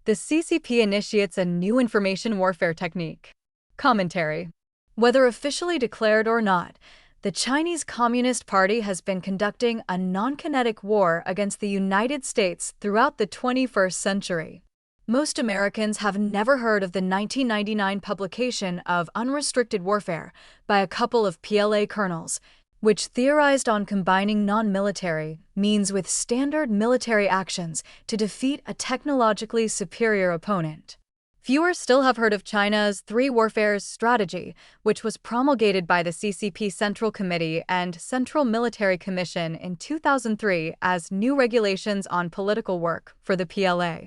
The CCP initiates a new information warfare technique. Commentary. Whether officially declared or not, the Chinese Communist Party has been conducting a non-kinetic war against the United States throughout the 21st century. Most Americans have never heard of the 1999 publication of Unrestricted Warfare by a couple of PLA colonels, which theorized on combining non-military means with standard military actions to defeat a technologically superior opponent. Fewer still have heard of China's Three Warfares strategy, which was promulgated by the CCP Central Committee and Central Military Commission in 2003 as new regulations on political work for the PLA,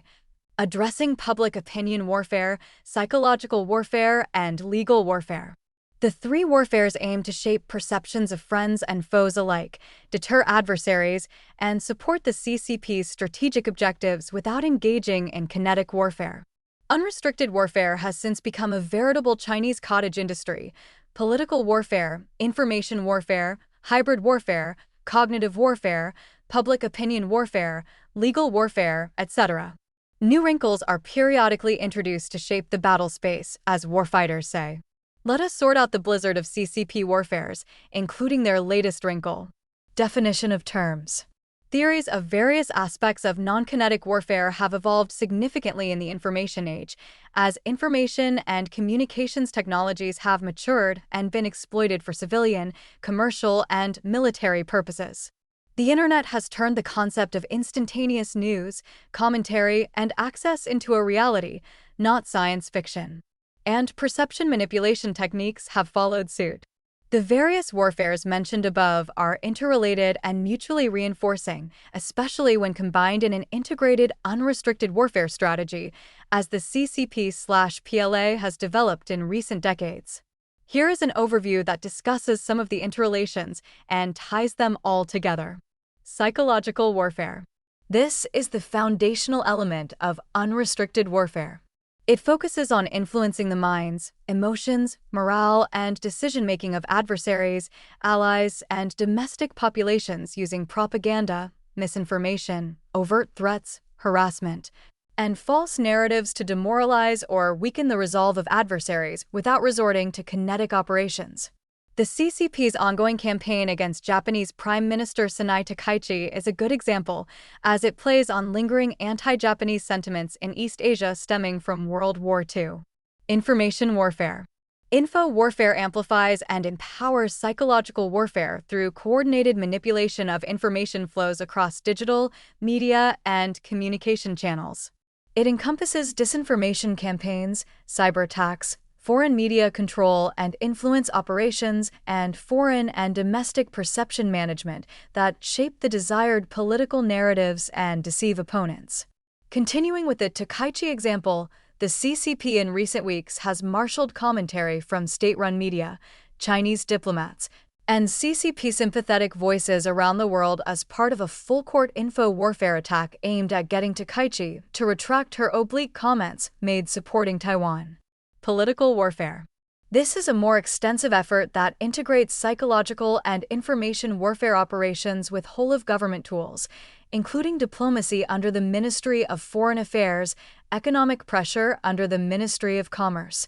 addressing public opinion warfare, psychological warfare, and legal warfare. The three warfares aim to shape perceptions of friends and foes alike, deter adversaries, and support the CCP's strategic objectives without engaging in kinetic warfare. Unrestricted warfare has since become a veritable Chinese cottage industry. Political warfare, information warfare, hybrid warfare, cognitive warfare, public opinion warfare, legal warfare, etc. New wrinkles are periodically introduced to shape the battle space, as warfighters say. Let us sort out the blizzard of CCP warfares, including their latest wrinkle. Definition of terms. Theories of various aspects of non-kinetic warfare have evolved significantly in the information age, as information and communications technologies have matured and been exploited for civilian, commercial, and military purposes. The internet has turned the concept of instantaneous news, commentary, and access into a reality, not science fiction. And perception manipulation techniques have followed suit. The various warfares mentioned above are interrelated and mutually reinforcing, especially when combined in an integrated, unrestricted warfare strategy, as the CCP/PLA has developed in recent decades. Here is an overview that discusses some of the interrelations and ties them all together. Psychological warfare. This is the foundational element of unrestricted warfare. It focuses on influencing the minds, emotions, morale, and decision-making of adversaries, allies, and domestic populations using propaganda, misinformation, overt threats, harassment, and false narratives to demoralize or weaken the resolve of adversaries without resorting to kinetic operations. The CCP's ongoing campaign against Japanese Prime Minister Sanai Takaichi is a good example, as it plays on lingering anti-Japanese sentiments in East Asia stemming from World War II. Information warfare. Info warfare amplifies and empowers psychological warfare through coordinated manipulation of information flows across digital, media, and communication channels. It encompasses disinformation campaigns, cyber attacks, foreign media control and influence operations, and foreign and domestic perception management that shape the desired political narratives and deceive opponents. Continuing with the Takaichi example, the CCP in recent weeks has marshaled commentary from state-run media, Chinese diplomats, and CCP-sympathetic voices around the world as part of a full-court info warfare attack aimed at getting Takaichi to retract her oblique comments made supporting Taiwan. Political warfare. This is a more extensive effort that integrates psychological and information warfare operations with whole-of-government tools, including diplomacy under the Ministry of Foreign Affairs, economic pressure under the Ministry of Commerce,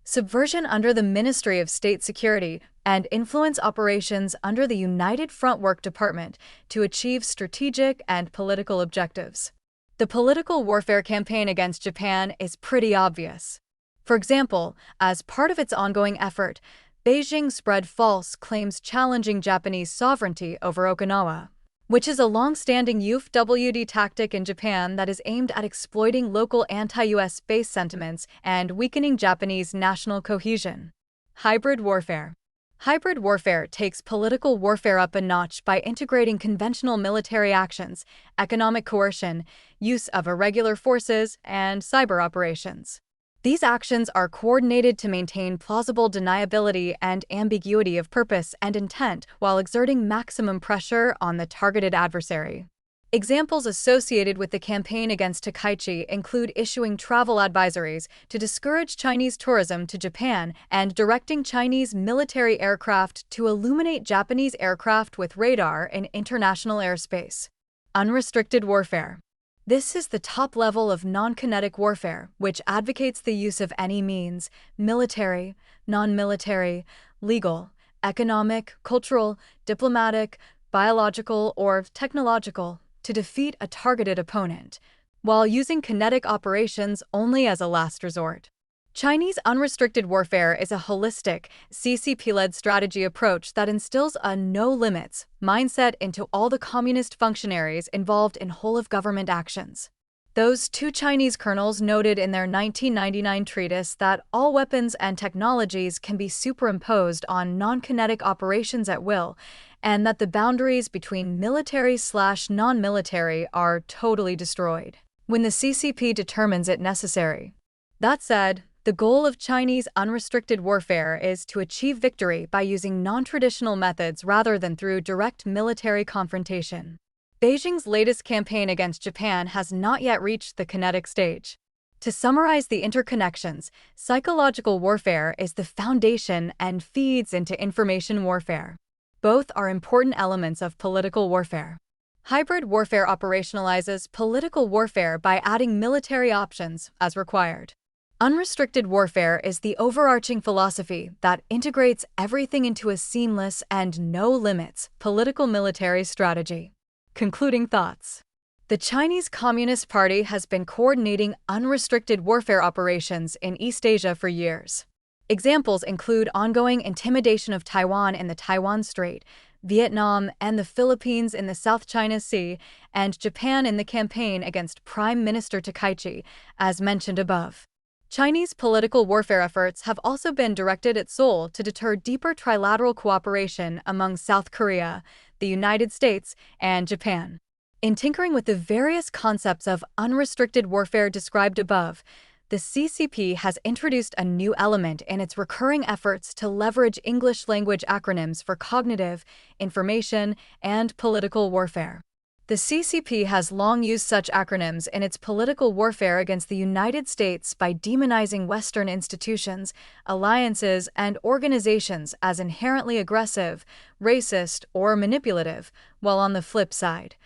subversion under the Ministry of State Security, and influence operations under the United Front Work Department to achieve strategic and political objectives. The political warfare campaign against Japan is pretty obvious. For example, as part of its ongoing effort, Beijing spread false claims challenging Japanese sovereignty over Okinawa, which is a long-standing UFWD tactic in Japan that is aimed at exploiting local anti-US based sentiments and weakening Japanese national cohesion. Hybrid warfare. Hybrid warfare takes political warfare up a notch by integrating conventional military actions, economic coercion, use of irregular forces, and cyber operations. These actions are coordinated to maintain plausible deniability and ambiguity of purpose and intent while exerting maximum pressure on the targeted adversary. Examples associated with the campaign against Takaichi include issuing travel advisories to discourage Chinese tourism to Japan and directing Chinese military aircraft to illuminate Japanese aircraft with radar in international airspace. Unrestricted warfare. This is the top level of non-kinetic warfare, which advocates the use of any means, military, non-military, legal, economic, cultural, diplomatic, biological, or technological, to defeat a targeted opponent, while using kinetic operations only as a last resort. Chinese unrestricted warfare is a holistic, CCP-led strategy approach that instills a no-limits mindset into all the communist functionaries involved in whole-of-government actions. Those two Chinese colonels noted in their 1999 treatise that all weapons and technologies can be superimposed on non-kinetic operations at will, and that the boundaries between military/non-military are totally destroyed when the CCP determines it necessary. That said, the goal of Chinese unrestricted warfare is to achieve victory by using non-traditional methods rather than through direct military confrontation. Beijing's latest campaign against Japan has not yet reached the kinetic stage. To summarize the interconnections, psychological warfare is the foundation and feeds into information warfare. Both are important elements of political warfare. Hybrid warfare operationalizes political warfare by adding military options as required. Unrestricted warfare is the overarching philosophy that integrates everything into a seamless and no-limits political-military strategy. Concluding thoughts. The Chinese Communist Party has been coordinating unrestricted warfare operations in East Asia for years. Examples include ongoing intimidation of Taiwan in the Taiwan Strait, Vietnam and the Philippines in the South China Sea, and Japan in the campaign against Prime Minister Takaichi, as mentioned above. Chinese political warfare efforts have also been directed at Seoul to deter deeper trilateral cooperation among South Korea, the United States, and Japan. In tinkering with the various concepts of unrestricted warfare described above, the CCP has introduced a new element in its recurring efforts to leverage English language acronyms for cognitive, information, and political warfare. The CCP has long used such acronyms in its political warfare against the United States by demonizing Western institutions, alliances, and organizations as inherently aggressive, racist, or manipulative, while on the flip side,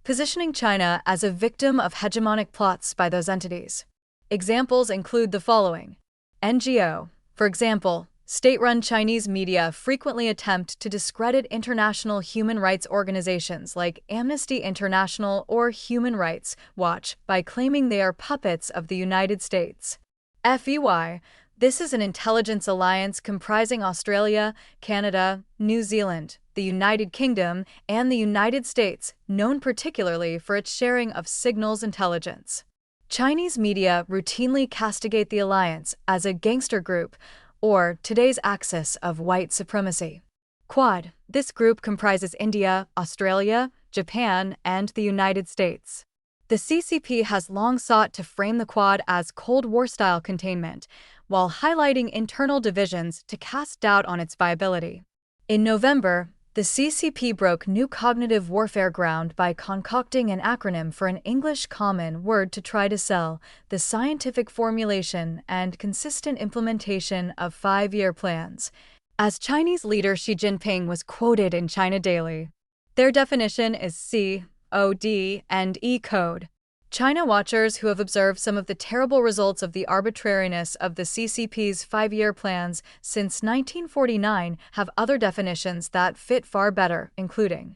positioning China as a victim of hegemonic plots by those entities. Examples include the following. NGO, for example, state-run Chinese media frequently attempt to discredit international human rights organizations like Amnesty International or Human Rights Watch by claiming they are puppets of the United States. FEY, this is an intelligence alliance comprising Australia, Canada, New Zealand, the United Kingdom, and the United States, known particularly for its sharing of signals intelligence. Chinese media routinely castigate the alliance as a gangster group, or today's axis of white supremacy. Quad, this group comprises India, Australia, Japan, and the United States. The CCP has long sought to frame the Quad as Cold War-style containment, while highlighting internal divisions to cast doubt on its viability. In November, the CCP broke new cognitive warfare ground by concocting an acronym for an English common word to try to sell the scientific formulation and consistent implementation of 5-year plans, as Chinese leader Xi Jinping was quoted in China Daily. Their definition is C-O-D and E-code. China watchers who have observed some of the terrible results of the arbitrariness of the CCP's 5-year plans since 1949 have other definitions that fit far better, including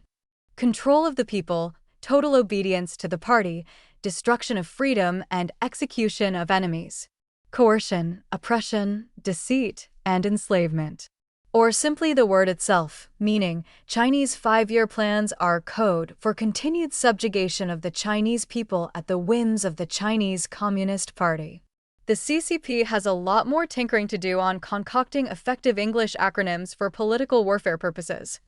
control of the people, total obedience to the party, destruction of freedom, and execution of enemies, coercion, oppression, deceit, and enslavement. Or simply the word itself, meaning Chinese 5-year plans are code for continued subjugation of the Chinese people at the whims of the Chinese Communist Party. The CCP has a lot more tinkering to do on concocting effective English acronyms for political warfare purposes.